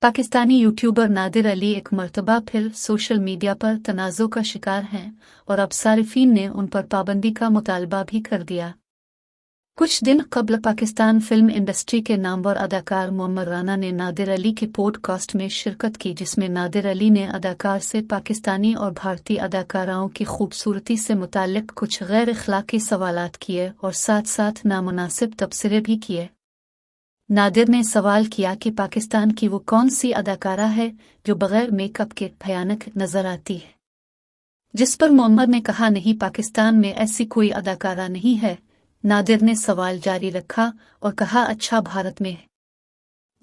Pakistani YouTuber Nadir Ali एक मर्तबा फिर सोशल मीडिया पर तनाज़ों का शिकार हैं और अब सारिफीन ने उन पर पाबंदी का मुतालबा भी कर दिया। कुछ दिन कबल पाकिस्तान फिल्म इंडस्ट्री के नामवर अदाकार मोहम्मद राना ने नादिर अली के पॉडकास्ट में शिरकत की, जिसमें नादिर अली ने अदाकार से पाकिस्तानी और भारतीय अदाकाराओं की खूबसूरती से मुताल्लिक कुछ गैर अखलाकी सवालात किए और साथ साथ नामुनासिब तबसरे भी किए। नादिर ने सवाल किया कि पाकिस्तान की वो कौन सी अदाकारा है जो बगैर मेकअप के भयानक नजर आती है, जिस पर मोहम्मद ने कहा, नहीं, पाकिस्तान में ऐसी कोई अदाकारा नहीं है। नादिर ने सवाल जारी रखा और कहा, अच्छा, भारत में है,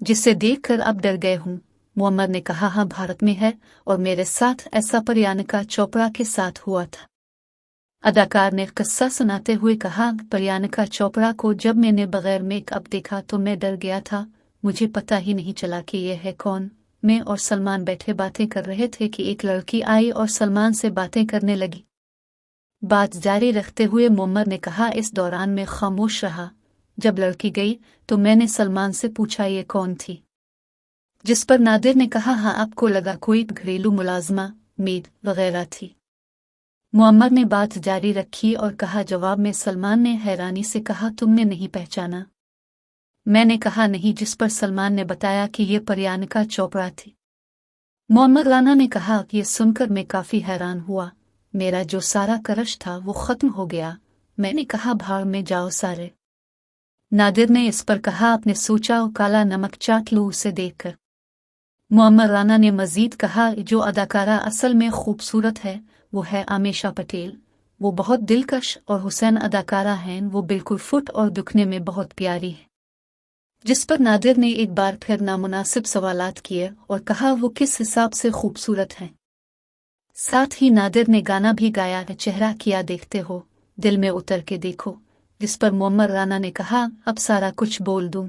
जिसे देखकर अब डर गए हूँ। मोहम्मद ने कहा, हाँ, भारत में है और मेरे साथ ऐसा प्रियंका चोपड़ा के साथ हुआ था। अदाकार ने किस्सा सुनाते हुए कहा, प्रियंका चोपड़ा को जब मैंने बगैर मेकअप देखा तो मैं डर गया था। मुझे पता ही नहीं चला कि यह है कौन। मैं और सलमान बैठे बातें कर रहे थे कि एक लड़की आई और सलमान से बातें करने लगी। बात जारी रखते हुए मोहम्मद ने कहा, इस दौरान मैं खामोश रहा। जब लड़की गई तो मैंने सलमान से पूछा, ये कौन थी? जिस पर नादिर ने कहा, हाँ, आपको लगा कोई घरेलू मुलाजमा, मेड वगैरह थी। मोहम्मद ने बात जारी रखी और कहा, जवाब में सलमान ने हैरानी से कहा, तुमने नहीं पहचाना? मैंने कहा, नहीं, जिस पर सलमान ने बताया कि ये प्रियंका चोपड़ा थी। मोहम्मद राना ने कहा कि ये सुनकर मैं काफी हैरान हुआ। मेरा जो सारा क्रश था वो खत्म हो गया। मैंने कहा, भाड़ में जाओ सारे। नादिर ने इस पर कहा, आपने सोचा काला नमक चाट लूं उसे देखकर। मोहम्मद राना ने मजीद कहा, जो अदाकारा असल में खूबसूरत है वो है आमिशा पटेल। वो बहुत दिलकश और हुसैन अदाकारा हैं। वो बिल्कुल फुट और दिखने में बहुत प्यारी है। जिस पर नादिर ने एक बार फिर नामुनासिब सवालात किए और कहा, वो किस हिसाब से खूबसूरत हैं। साथ ही नादिर ने गाना भी गाया, चेहरा किया देखते हो, दिल में उतर के देखो। जिस पर मोहम्मद राना ने कहा, अब सारा कुछ बोल दूं।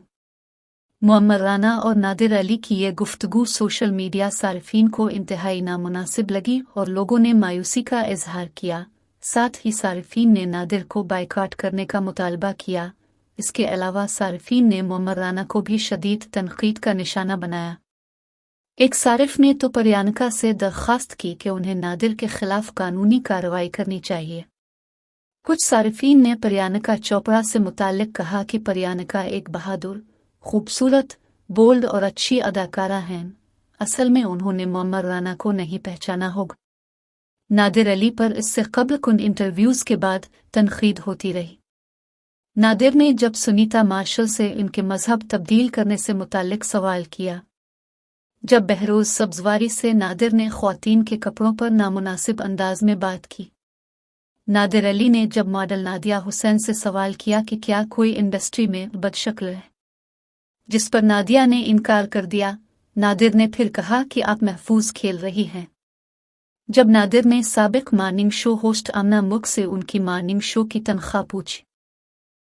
मोहम्मद राना और नादिर अली की ये गुफ्तगू सोशल मीडिया सारिफीन को इंतहाई नामुनासिब लगी और लोगों ने मायूसी का इजहार किया। साथ ही सारिफीन ने नादिर को बाइकआउट करने का मुतालबा किया। इसके अलावा सारिफीन ने मोहम्मद राना को भी शदीद तनकीद का निशाना बनाया। एक सारिफ ने तो प्रियंका से दरख्वास्त की कि उन्हें नादिर के खिलाफ कानूनी कार्रवाई करनी चाहिए। कुछ सारिफीन ने प्रियंका चोपड़ा से मुताल्लिक कहा कि प्रियंका एक बहादुर, खूबसूरत, बोल्ड और अच्छी अदाकारा हैं। असल में उन्होंने मोहम्मद राना को नहीं पहचाना होगा। नादिर अली पर इससे कबल कुछ इंटरव्यूज के बाद तनकीद होती रही। नादिर ने जब सुनीता मार्शल से इनके मजहब तब्दील करने से मुताल्लिक सवाल किया। जब बहरोज सब्जवारी से नादिर ने ख्वातीन के कपड़ों पर नामुनासिब अंदाज में बात की। नादिर अली ने जब मॉडल नादिया हुसैन से सवाल किया कि क्या कोई इंडस्ट्री में बदशक्ल है, जिस पर नादिया ने इनकार कर दिया। नादिर ने फिर कहा कि आप महफूज खेल रही हैं। जब नादिर ने साबिक मॉर्निंग शो होस्ट आमना मुख से उनकी मॉर्निंग शो की तनख्वाह पूछी